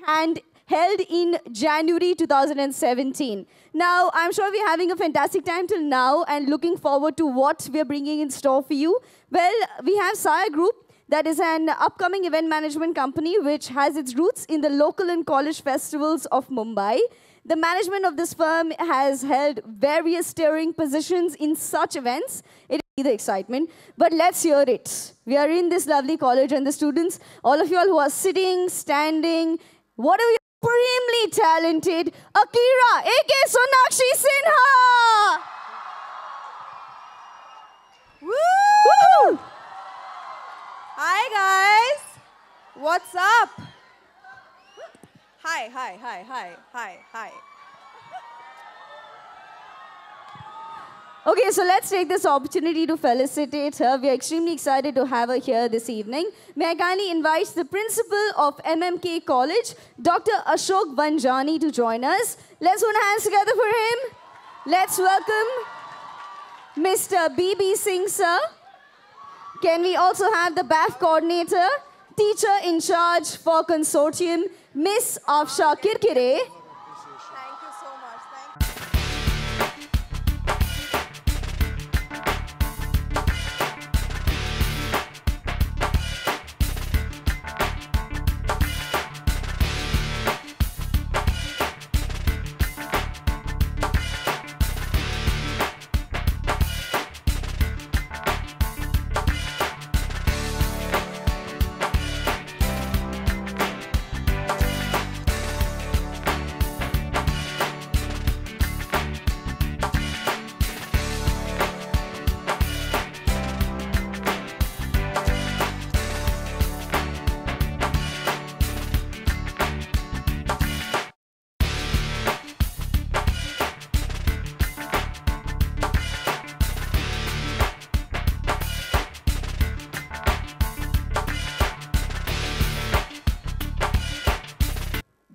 And held in January 2017. Now, I'm sure we're having a fantastic time till now and looking forward to what we're bringing in store for you. Well, we have Saya Group, that is an upcoming event management company which has its roots in the local and college festivals of Mumbai. The management of this firm has held various steering positions in such events. It is the excitement, but let's hear it. We are in this lovely college and the students, all of you all who are sitting, standing, what are you supremely talented, Akira, a.k.a. Sonakshi Sinha! Woo! Hi guys, what's up? Hi. Okay, so let's take this opportunity to felicitate her. We are extremely excited to have her here this evening. May I kindly invite the principal of MMK College, Dr. Ashok Vanjani, to join us. Let's put hands together for him. Let's welcome Mr. B.B. Singh, sir. Can we also have the BAF coordinator, teacher in charge for consortium, Miss Afsha Kirkire. Thank you so much.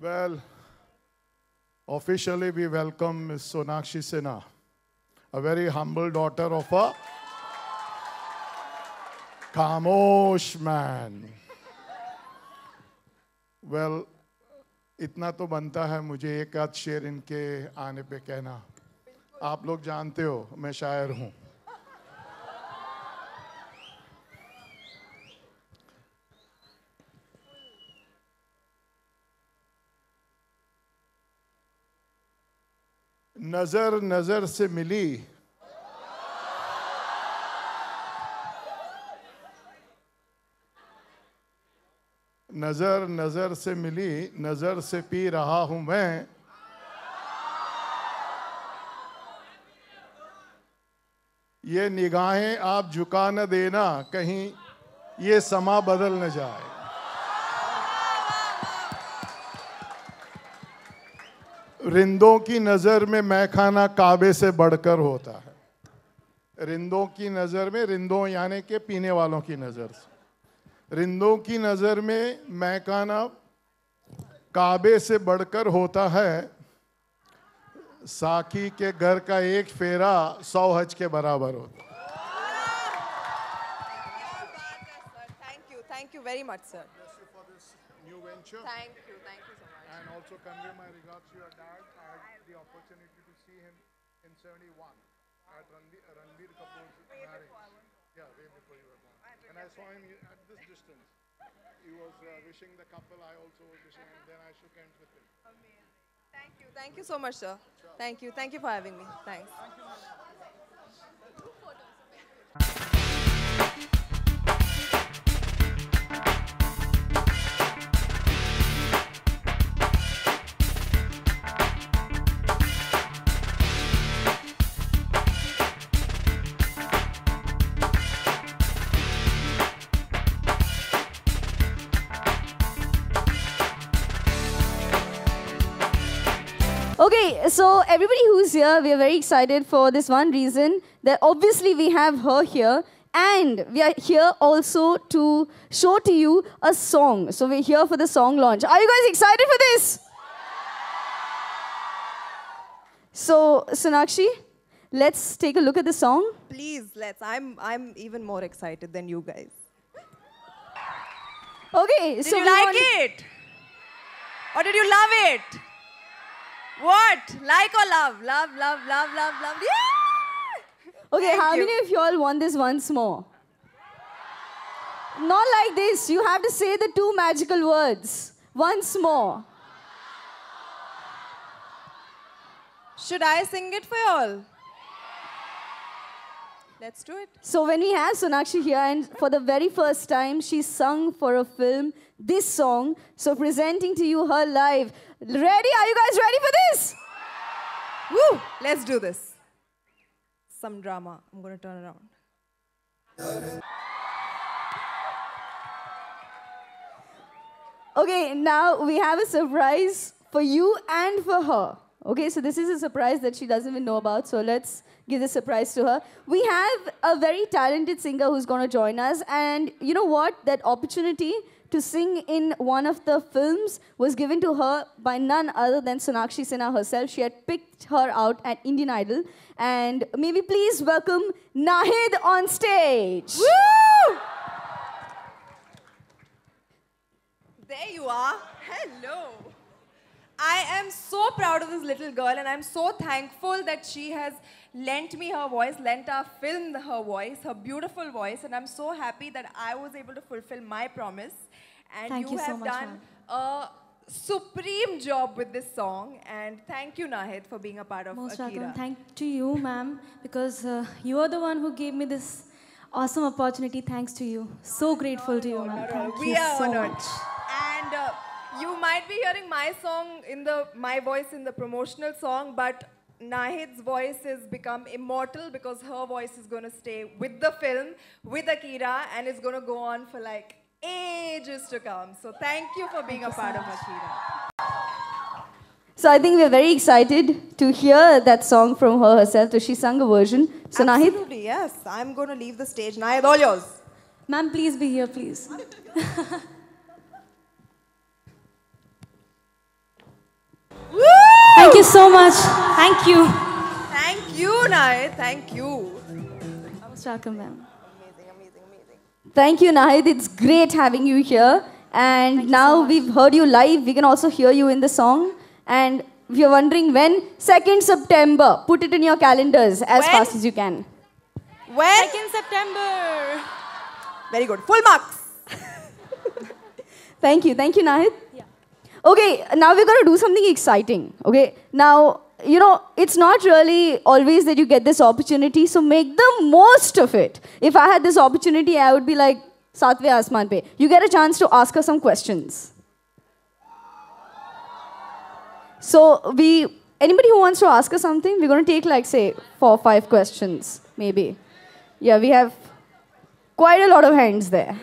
Well, officially we welcome Ms. Sonakshi Sinha, a very humble daughter of a Khamosh man. Well, इतना तो बनता है मुझे एक आध शेर इनके आने पे कहना. आप लोग जानते हो मैं शायर हूँ. नजर नजर से मिली, नजर नजर से मिली, नजर से पी रहा हूं मैं. ये निगाहें आप झुका न देना, कहीं ये समा बदल न जाए. रिंदों की नजर में मैखाना काबे से बढ़कर होता है. रिंदों की नजर में, रिंदों यानी के पीने वालों की नजर से, रिंदों की नजर में मैखाना काबे से बढ़कर होता है. साकी के घर का एक फेरा 100 हज के बराबर होता है. Thank you very much, sir. Bless you for this new venture. Thank you so much. And also convey my regards to your dad. I had the opportunity to see him in 71 at Ranveer And I saw him at this distance. He was wishing the couple. I also was wishing, and then I shook hands with him. Thank you. Thank you so much, sir. Thank you. Thank you for having me. Thanks. Okay, so everybody who's here, we are very excited for this one reason that obviously we have her here, and we are here also to show to you a song. So we're here for the song launch. Are you guys excited for this? So, Sonakshi, let's take a look at the song. Please, let's. I'm even more excited than you guys. Okay, Did so you we like want- it? Or did you love it? What? Like or love? Love, love, love, love, love. Yeah! Okay, Thank how you. many of you all want this once more? Not like this. You have to say the two magical words. Once more. Should I sing it for y'all? Let's do it. So when we have Sonakshi here, and for the very first time, she sung for a film this song. So presenting to you her live. Ready? Are you guys ready for this? Woo! Let's do this. Some drama. I'm going to turn around. Okay, now we have a surprise for you and for her. Okay, so this is a surprise that she doesn't even know about. So let's give the surprise to her. We have a very talented singer who's going to join us. And you know what? That opportunity to sing in one of the films was given to her by none other than Sonakshi Sinha herself. She had picked her out at Indian Idol. And may we please welcome Nahid on stage. Woo! There you are. Hello. I am so proud of this little girl, and I'm so thankful that she has lent me her voice, lent our film her voice, her beautiful voice, and I'm so happy that I was able to fulfill my promise. And Thank you so have much, done a supreme job with this song, and thank you, Nahid, for being a part of Most Akira. welcome. Thank to you, ma'am, because you are the one who gave me this awesome opportunity. Thanks to you. So grateful to you, ma'am. Thank We you are so honored. much. And you might be hearing my song in my voice in the promotional song, but Nahid's voice has become immortal because her voice is going to stay with the film, with Akira, and it's going to go on for like ages to come. So thank you for being a part of Akira. So I think we're very excited to hear that song from her herself. So she sung a version. So Nahid, Absolutely, yes. I'm going to leave the stage. Nahid, all yours. Ma'am, please be here, please. Woo! Thank you so much. Thank you. Thank you, Nahid. Thank you. Most welcome, ma'am. Amazing, amazing, amazing. thank you, Nahid. It's great having you here. And now we've heard you live. We can also hear you in the song. And if you're wondering when, 2nd September. Put it in your calendars as When? fast as you can. When? 2nd September. Very good. Full marks. Thank you, Nahid. Yeah. Okay, now we're going to do something exciting. Okay, now, you know, it's not really always that you get this opportunity, so make the most of it. If I had this opportunity, I would be like, Satve Asman Pe. You get a chance to ask her some questions. So, anybody who wants to ask her something, we're going to take like, say, 4 or 5 questions, maybe. Yeah, we have quite a lot of hands there.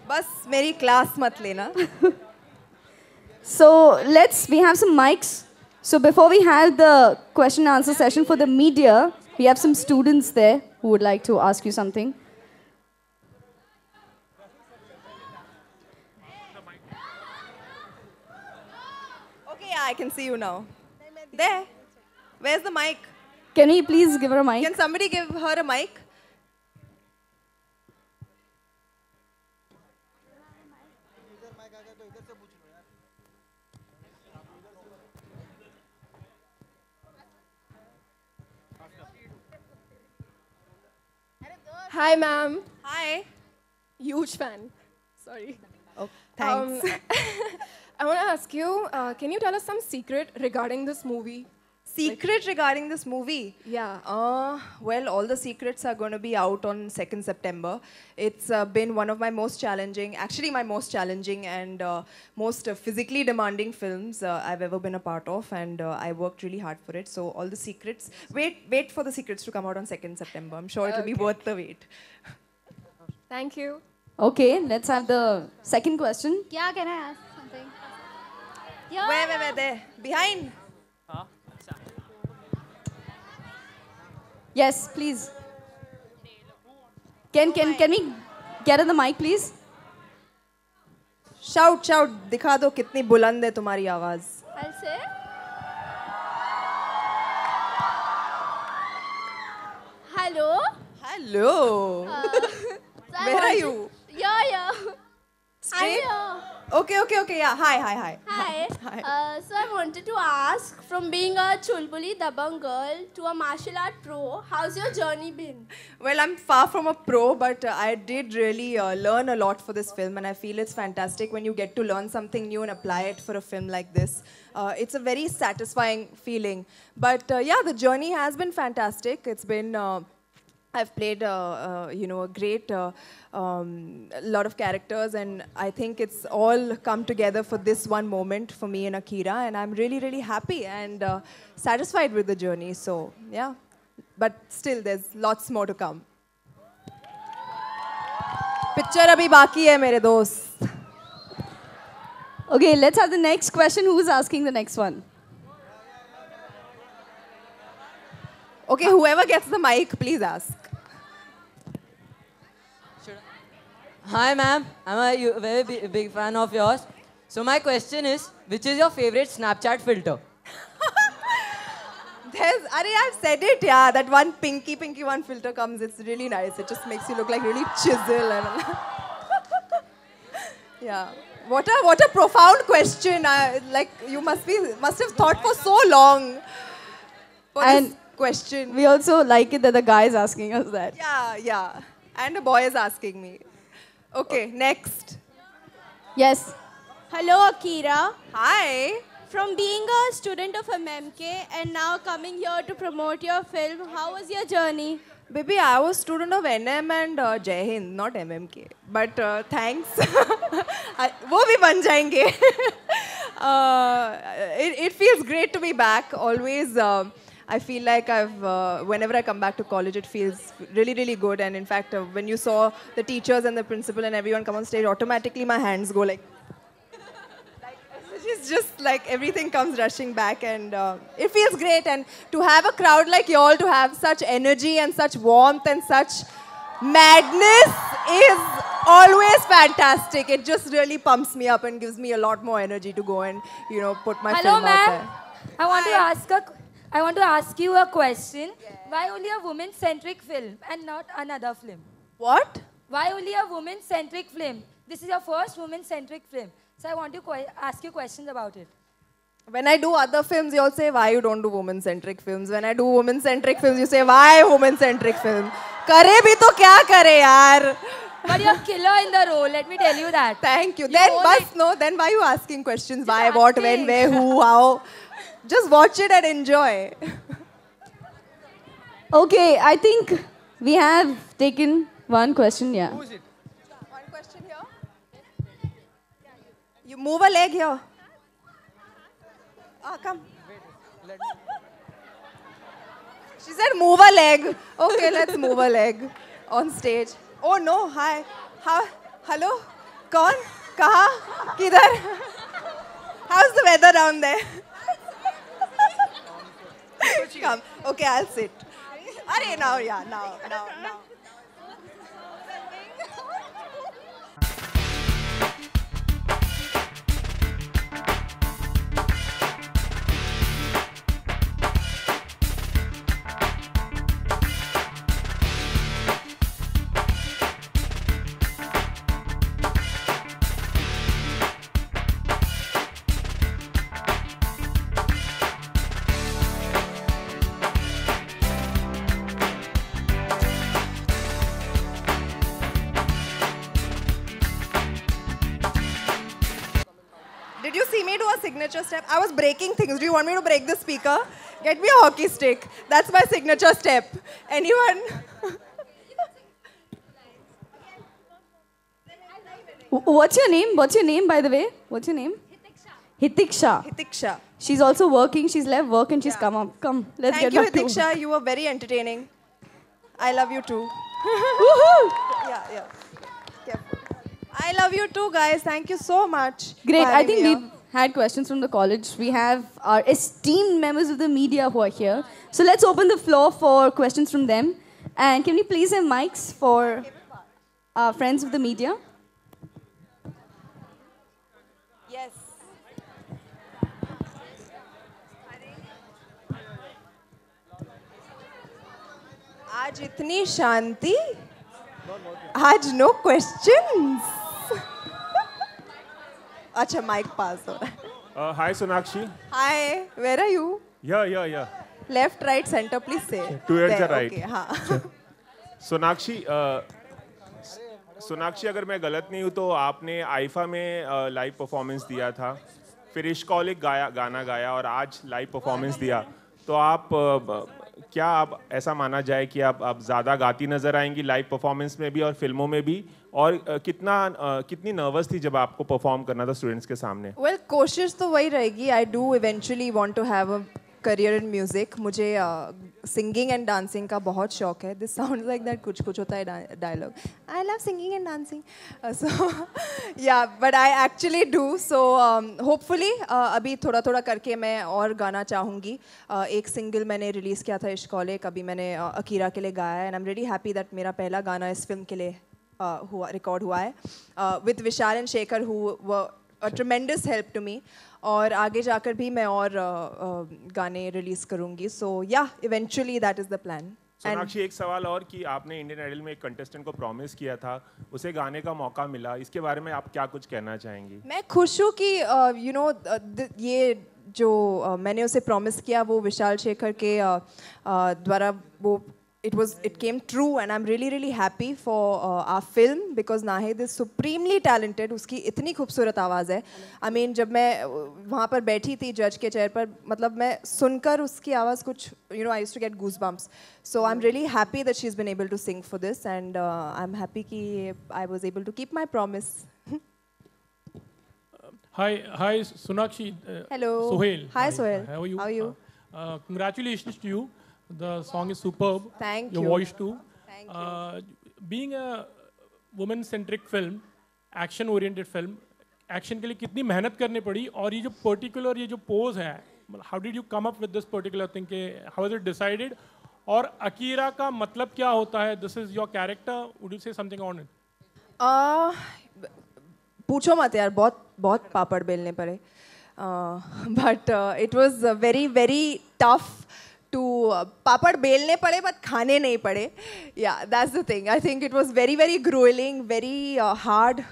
Bas meri class mat lena. So we have some mics. So before we have the question and answer session for the media, we have some students there who would like to ask you something. Okay, I can see you now. There. Where's the mic? Can we please give her a mic? Can somebody give her a mic? Hi, ma'am. Hi. Huge fan. Sorry. Oh, thanks. I want to ask you, can you tell us some secret regarding this movie? Secret regarding this movie? Yeah. Well, all the secrets are going to be out on 2nd September. It's been one of my most challenging, actually my most challenging and most physically demanding films I've ever been a part of, and I worked really hard for it. So all the secrets, wait for the secrets to come out on 2nd September. I'm sure it'll be worth the wait. Thank you. Okay, let's have the second question. Yeah, can I ask something? Yeah. Where, there? Behind? Yes, please. Can we get on the mic, please? Shout, shout. दिखा दो कितनी बुलंद है तुम्हारी आवाज. I'll say. Hello. Hello. So Where are you? Yeah. Straight? I'm here. Okay. Yeah. Hi. Hi. Hi. So I wanted to ask, from being a Chulbuli Dabang girl to a martial art pro, how's your journey been? Well, I'm far from a pro, but I did really learn a lot for this film, and I feel it's fantastic when you get to learn something new and apply it for a film like this. It's a very satisfying feeling. But yeah, the journey has been fantastic. It's been... I've played, a great lot of characters, and I think it's all come together for this one moment for me and Akira, and I'm really, really happy and satisfied with the journey. So, yeah. But still, there's lots more to come. Picture abhi baki hai, mere dost. Okay, let's have the next question. Who's asking the next one? Okay, whoever gets the mic, please ask. Hi, ma'am. I'm a very big fan of yours. So my question is, which is your favorite Snapchat filter? I've said it, yeah. That one pinky one filter comes. It's really nice. It just makes you look like really chisel and. Yeah. What a profound question. Like you must have thought for so long. For this question. We also like it that the guy is asking us that. Yeah. And a boy is asking me. Okay, next. Yes. Hello, Akira. Hi. From being a student of MMK and now coming here to promote your film, how was your journey? Baby, I was student of NM and Jai Hind, not MMK. But thanks. वो भी बन जाएंगे. It feels great to be back. Always, I feel like whenever I come back to college, it feels really, really good. And in fact, when you saw the teachers and the principal and everyone come on stage, automatically my hands go like it's just like everything comes rushing back, and it feels great. And to have a crowd like y'all, to have such energy and such warmth and such madness is always fantastic. It just really pumps me up and gives me a lot more energy to go and, put my film out there. I want to ask you a question. Yeah. Why only a woman-centric film and not another film? What? Why only a woman-centric film? This is your first woman-centric film. So I want to ask you questions about it. When I do other films, you all say, why you don't do woman-centric films? When I do woman-centric films, you say, why woman-centric film? Kare bhi to kya kare, yaar? But you're killer in the role, let me tell you that. Thank you. Then why are you asking questions? Why, what, when, where, who, how? Just watch it and enjoy. Okay, I think we have taken one question, yeah. Who is it? One question here. You move a leg here. Come. She said move a leg. Okay, let's move a leg on stage. Oh no, hi. Hello? Kaun? Kaha? Kidhar? How's the weather down there? Come. Okay, I'll sit. Arey, now. signature step. I was breaking things. Do you want me to break the speaker? Get me a hockey stick. That's my signature step. Anyone? What's your name? What's your name, by the way? What's your name? Hitiksha. Hitiksha. She's also working. She's left work and she's come up. Come, let's Thank get you, back to Hitiksha. You were very entertaining. I love you too. Woohoo! Yeah. Careful. I love you too, guys. Thank you so much. Great. for I having think me we've had questions from the college. We have our esteemed members of the media who are here. So let's open the floor for questions from them. And can we please have mics for our friends of the media? Yes. आज इतनी शांति आज no questions अच्छा mic pass हो रहा है Hi Sonakshi. Hi where are you Yeah. Left right centre please से Towards the right. हाँ सोनाक्षी अगर मैं गलत नहीं हूँ तो आपने आईफा में लाइव परफॉर्मेंस दिया था, फिर इश्क एक गाना गाया और आज लाइव परफॉर्मेंस दिया, तो आप क्या आप ऐसा माना जाए कि आप ज़्यादा गाती नज़र आएंगी लाइव परफॉर्मेंस में भी और फिल्मों में भी, और कितनी नर्वस थी जब आपको परफॉर्म करना था स्टूडेंट्स के सामने? वेल कोशिश तो वही रहेगी. I do eventually want to have a career in music. मुझे सिंगिंग एंड डांसिंग का बहुत शौक है. दिस साउंड्स लाइक दैट कुछ होता है dialogue. I love singing and dancing. So ya but I actually do. So hopefully अभी थोड़ा थोड़ा करके मैं और गाना चाहूँगी. एक सिंगल मैंने रिलीज़ किया था इश्क, अभी मैंने अकीरा के लिए गाया है. And I am really happy that मेरा पहला गाना इस फिल्म के लिए रिकॉर्ड हुआ है with Vishal and Shekhar who were a tremendous help to me. और आगे जाकर भी मैं और गाने रिलीज करूंगी. सो या eventually that is the plan. Sonakshi एक सवाल और कि आपने इंडियन आइडल में एक कंटेस्टेंट को प्रॉमिस किया था, उसे गाने का मौका मिला, इसके बारे में आप क्या कुछ कहना चाहेंगी? मैं खुश हूँ कि यू नो ये जो मैंने उसे प्रॉमिस किया वो विशाल शेखर के द्वारा वो it came true, and I'm really happy for our film because Nahid is supremely talented. उसकी इतनी खूबसूरत आवाज़ है. I mean जब मैं वहाँ पर बैठी थी जज के चेयर पर, मतलब मैं सुनकर उसकी आवाज़ कुछ I used to get goosebumps. So I'm really happy that she's been able to sing for this, and I'm happy कि I was able to keep my promise. Hi Sonakshi. Hello. Sohail. Hi Sohail. How are you? How are you? Congratulations to you. The song is superb. Thank you. Your voice too. Thank you. Being a woman-centric film, action-oriented film, action के लिए कितनी मेहनत करनी पड़ी, और ये जो particular ये जो pose है, how did you come up with this particular thing? How was it decided? और अकीरा का मतलब क्या होता है? This is your character. Would you say something on it? पूछो मत यार, बहुत पापड़ बेलने पड़े. But it was very tough. To पापड़ बेलने पड़े but खाने नहीं पड़े. Yeah, that's the thing. I think it was very grueling, very hard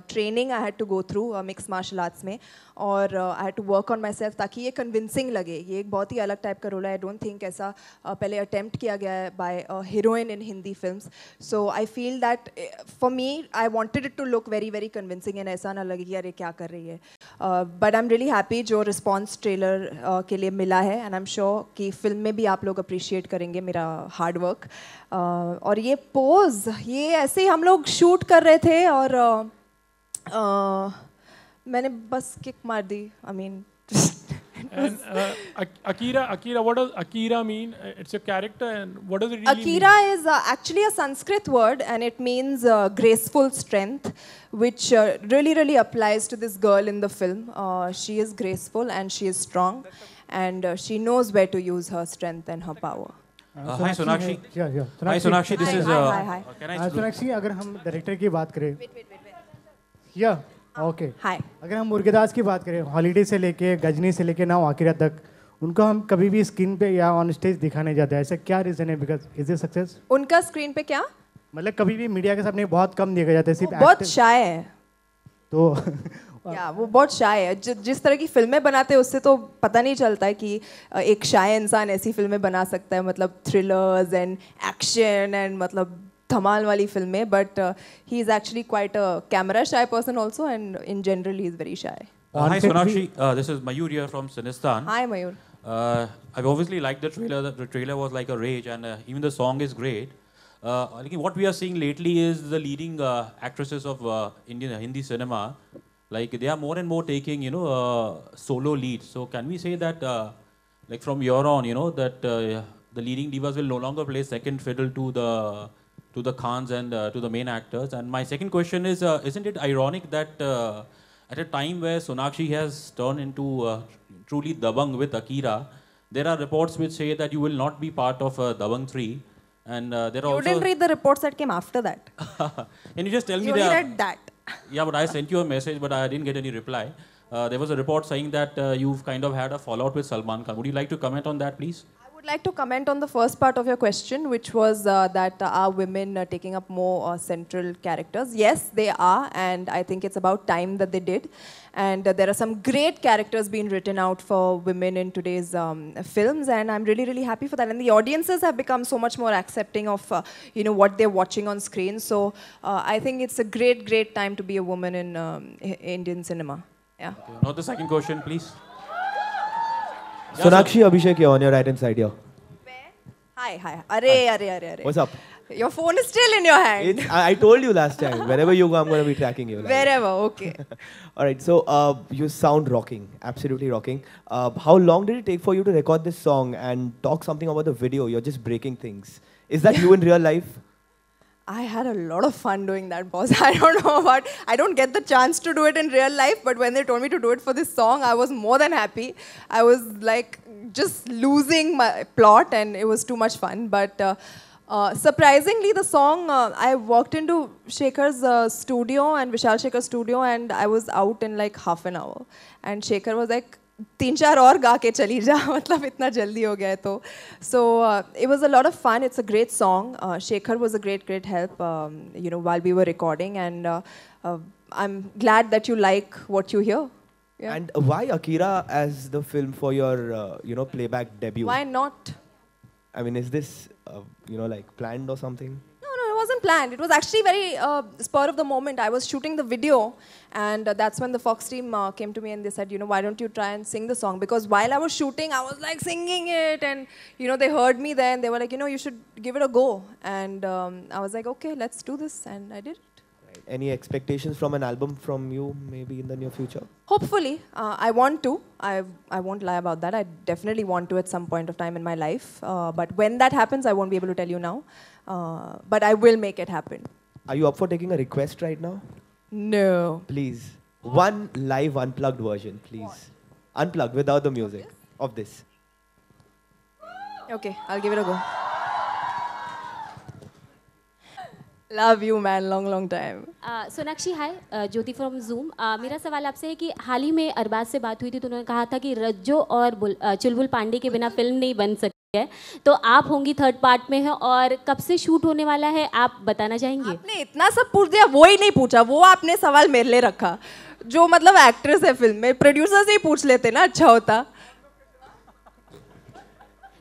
training I had to go through mixed martial arts में, और I had to work on myself ताकि ये convincing लगे. ये एक बहुत ही अलग टाइप का रोल है. I don't think ऐसा पहले attempt किया गया है by a heroine in Hindi films. So I feel that for me I wanted it to look very convincing and ऐसा ना लगे कि यार ये क्या कर रही है. But I'm really happy जो response trailer के लिए मिला है, and I'm sure कि film में भी आप लोग अप्रिशिएट करेंगे मेरा हार्ड वर्क. और ये पोज ये ऐसे ही हम लोग शूट कर रहे थे और मैंने बस किक मार दी. I mean Akira, what does Akira mean? It's your character, and what does it really Akira mean? is actually a Sanskrit word, and it means graceful strength, which really applies to this girl in the film. She is graceful and she is strong, and she knows where to use her strength and her power. Hi Sonakshi. Yeah. Hi Sonakshi, this is. Hi. Can I speak? Sonakshi, अगर हम director की बात करें. Yeah. Okay. हाय. अगर हम मुर्गेदास की बात करें, हॉलीडे से लेके गजनी से लेके नाउ आकिरा तक, उनको हम कभी भी स्क्रीन पे या ऑन स्टेज दिखाने जाते हैं, ऐसा क्या रीजन है? Because is it success? उनका स्क्रीन पे क्या मतलब कभी भी मीडिया के सामने बहुत कम देखा जाता है, सिर्फ बहुत शाय है. तो या वो बहुत शाय है. जिस तरह की फिल्में बनाते हैं उससे तो पता नहीं चलता है कि एक शाय इंसान ऐसी फिल्में बना सकता है, मतलब थ्रिलर्स एंड एक्शन एंड मतलब धमाल वाली फिल्में. But he is actually quite a camera shy person also, and in general he is very shy. Hi Sonakshi, this is Mayur here from Sinistan. Hi Mayur. I've obviously liked the trailer. The trailer was like a rage, and even the song is great. What we are seeing lately is the leading actresses of Indian Hindi cinema, like they are more and more taking, solo leads. So can we say that, like from here on, that the leading divas will no longer play second fiddle to the Khans and to the main actors? And my second question is, isn't it ironic that at a time where Sonakshi has turned into truly Dabang with Akira, there are reports which say that you will not be part of Dabang 3. And there are You also... didn't read the reports that came after that. Can you just tell me You only that? read that. Yeah, but I sent you a message, but I didn't get any reply. There was a report saying that you've kind of had a fallout with Salman Khan. Would you like to comment on that, please? I would like to comment on the first part of your question, which was that are women taking up more central characters? Yes, they are, and I think it's about time that they did. And there are some great characters being written out for women in today's films, and I'm really, really happy for that. And the audiences have become so much more accepting of, what they're watching on screen. So I think it's a great, great time to be a woman in Indian cinema. Yeah. Okay. Now the second question, please. Sonakshi, Abhishek, you're on your right hand side here. Hi. Arre. What's up? Your phone is still in your hand. I told you last time, wherever you go, I'm going to be tracking you. Wherever, okay. All right, so you sound rocking, absolutely rocking. How long did it take for you to record this song and talk something about the video? You're just breaking things. Is that you in real life? I had a lot of fun doing that, boss. I don't know about, I don't get the chance to do it in real life, but when they told me to do it for this song, I was more than happy. I was like just losing my plot and it was too much fun. But surprisingly, the song, I walked into Shekhar's studio and Vishal Shekhar's studio and I was out in like half an hour. And Shekhar was like, 3-4 और गा के चली जा मतलब इतना जल्दी हो गया है तो so it was a lot of fun. It's a great song. Shekhar was a great help while we were recording, and I'm glad that you like what you hear. Yeah. And why Akira as the film for your playback debut? Why not? I mean, is this like planned or something? No, it wasn't planned. It was actually very spur of the moment. I was shooting the video, and that's when the Fox team came to me and they said, why don't you try and sing the song? Because while I was shooting, I was like singing it, and they heard me there, and they were like, you should give it a go. And I was like, okay, let's do this, and I did it. Right. Any expectations from an album from you, maybe in the near future? Hopefully, I want to. I won't lie about that. I definitely want to at some point of time in my life. But when that happens, I won't be able to tell you now. But I will make it happen. Are you up for taking a request right now? No. Please. One live unplugged version, please. What? Unplugged, without the music of this. Okay, I'll give it a go. Love you, man. Long time. Sonakshi hi, Jyoti from zoom. मेरा सवाल आपसे है कि हाल ही में अरबाज से बात हुई थी तो उन्होंने कहा था कि रज्जो और चुलबुल पांडे के बिना फिल्म नहीं बन सकती है. तो आप होंगी थर्ड पार्ट में है और कब से शूट होने वाला है आप बताना चाहेंगे? आपने इतना सब पूछ दिया, वो ही नहीं पूछा. वो आपने सवाल मेरे लिए रखा. जो मतलब एक्ट्रेस है फिल्म में, प्रोड्यूसर से ही पूछ लेते ना, अच्छा होता.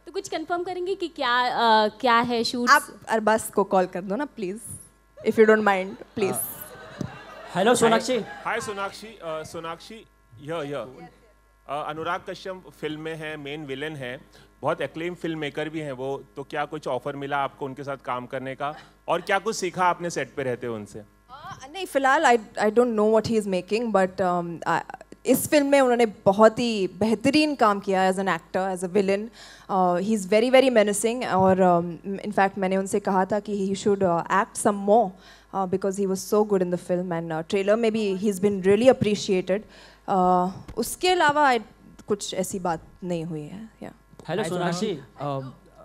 तो कुछ कंफर्म करेंगे कि क्या है शूट? आप अरबाज को कॉल कर दो ना please, if you don't mind, please. Hello, Sonakshi. Hi, Sonakshi. Sonakshi, here. Anurag Kashyap film में है, मेन विलन है, बहुत एक्लेम फिल्म मेकर भी हैं वो. तो क्या कुछ ऑफर मिला आपको उनके साथ काम करने का, और क्या कुछ सीखा आपने सेट पे रहते हुए उनसे? नहीं, फिलहाल I don't know what he is making, but इस फिल्म में उन्होंने बहुत ही बेहतरीन काम किया as an actor, as a villain. He is very very menacing, और इनफैक्ट मैंने उनसे कहा था कि he should act some more because he was so good in the film, and trailer में भी he is been really appreciated. उसके अलावा कुछ ऐसी बात नहीं हुई है. हेलो सोनाक्षी,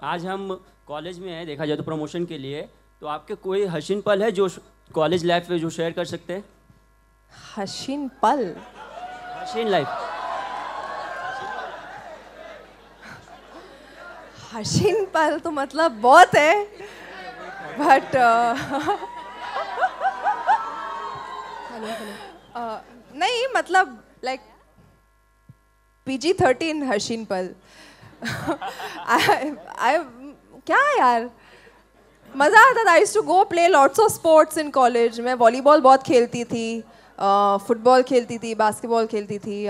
आज हम कॉलेज में हैं, देखा जाए तो प्रमोशन के लिए. तो आपके कोई हसीन पल है जो कॉलेज लाइफ में जो शेयर कर सकते हैं? हसीन पल? हसीन लाइफ. हसीन पल तो मतलब बहुत है, बट नहीं, मतलब लाइक PG-13 हसीन पल. क्या यार, मज़ा आता था. I used to go play lots of sports in college. मैं वॉलीबॉल बहुत खेलती थी, फुटबॉल खेलती थी, बास्केटबॉल खेलती थी,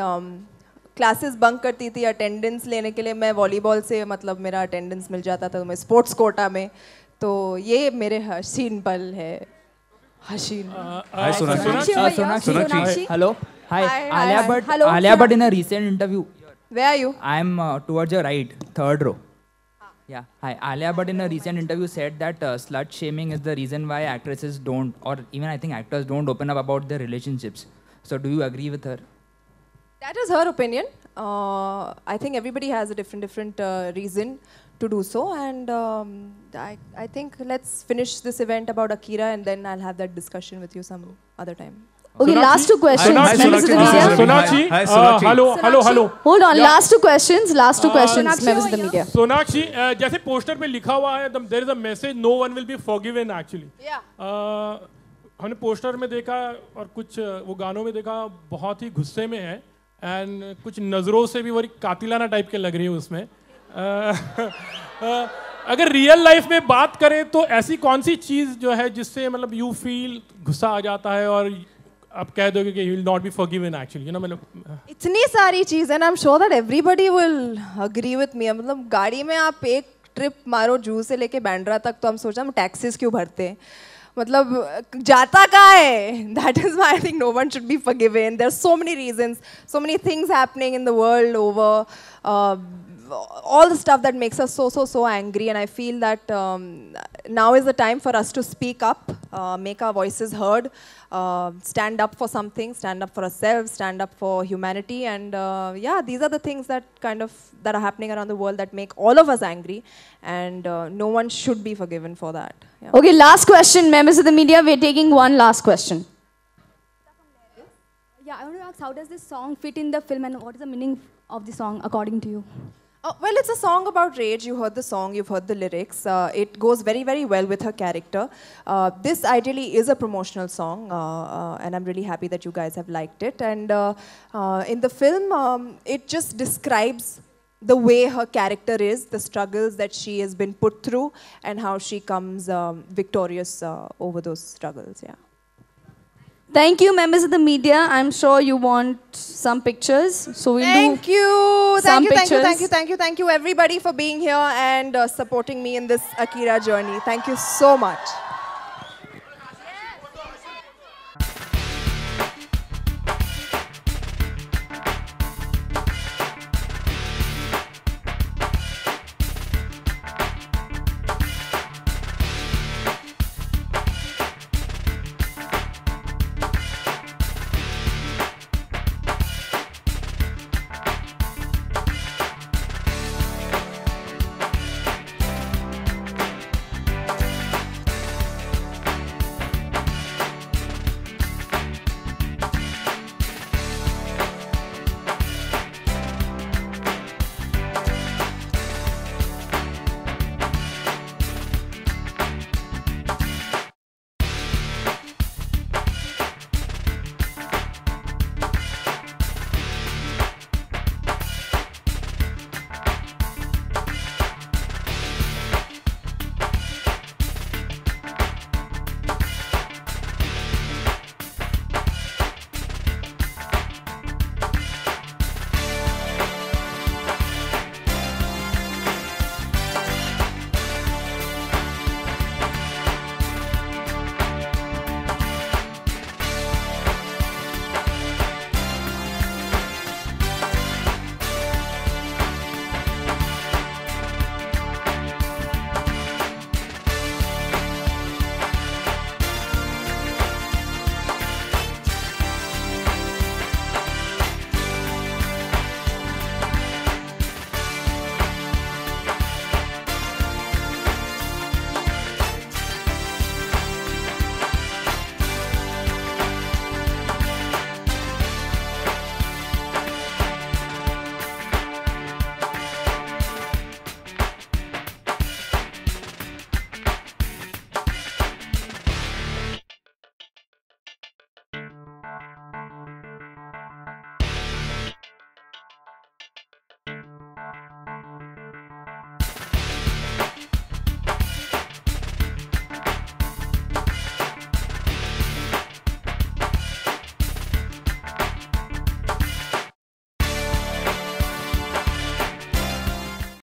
क्लासेस बंक करती थी अटेंडेंस लेने के लिए. मैं वॉलीबॉल से मतलब मेरा अटेंडेंस मिल जाता था, तो मैं स्पोर्ट्स कोटा में. तो ये मेरे हसीन पल है. हसीन. Hi Sonakshi. Hello. Hi. Alia Bhatt in a recent interview. Where are you? I'm towards your right, third row. Yeah. Hi. Alia Bhatt in a recent interview said that slut shaming is the reason why actresses don't, or even I think actors don't open up about their relationships. So do you agree with her? That is her opinion. I think everybody has a different reason to do so, and I think let's finish this event about Akira, and then I'll have that discussion with you some other time. Okay, last two questions. Members of the media. Sonakshi, hello. Hold on, last two questions. Members of the media. Sonakshi, जैसे poster पे लिखा हुआ है, there is a message, no one will be forgiven actually. Yeah. हमने poster में देखा और कुछ वो गानों में देखा, बहुत ही गुस्से में है, एंड कुछ नजरों से भी बड़ी कातिलाना टाइप के लग रही है उसमें. अगर रियल लाइफ में बात करें तो ऐसी कौन सी चीज जो है जिससे मतलब यू फील गुस्सा आ जाता है और आप कह दोगे कि you will not be forgiven actually, you know, मतलब इतनी सारी चीज़ है, I'm sure that everybody will agree with me. मतलब गाड़ी में आप एक ट्रिप मारो जू से लेके बैंड्रा तक, तो हम सोचा हम टैक्सीज क्यों भरते हैं, मतलब जाता कहाँ है. That is why I think no one should be forgiven. There are so many reasons, so many things happening in the world over all the stuff that makes us so angry, and I feel that now is the time for us to speak up, make our voices heard, stand up for something, stand up for ourselves, stand up for humanity, and yeah, these are the things that that are happening around the world that make all of us angry, and no one should be forgiven for that. Yeah. Okay, last question, members of the media. We're taking one last question. Yeah, I want to ask, how does this song fit in the film, and what is the meaning of the song according to you? Well, it's a song about rage. You heard the song, you've heard the lyrics. It goes very, very well with her character. This ideally is a promotional song, and I'm really happy that you guys have liked it. And in the film, it just describes the way her character is, the struggles that she has been put through, and how she comes victorious over those struggles. Yeah. Thank you, members of the media. I'm sure you want some pictures, so we'll Thank you, everybody, for being here and supporting me in this Akira journey. Thank you so much.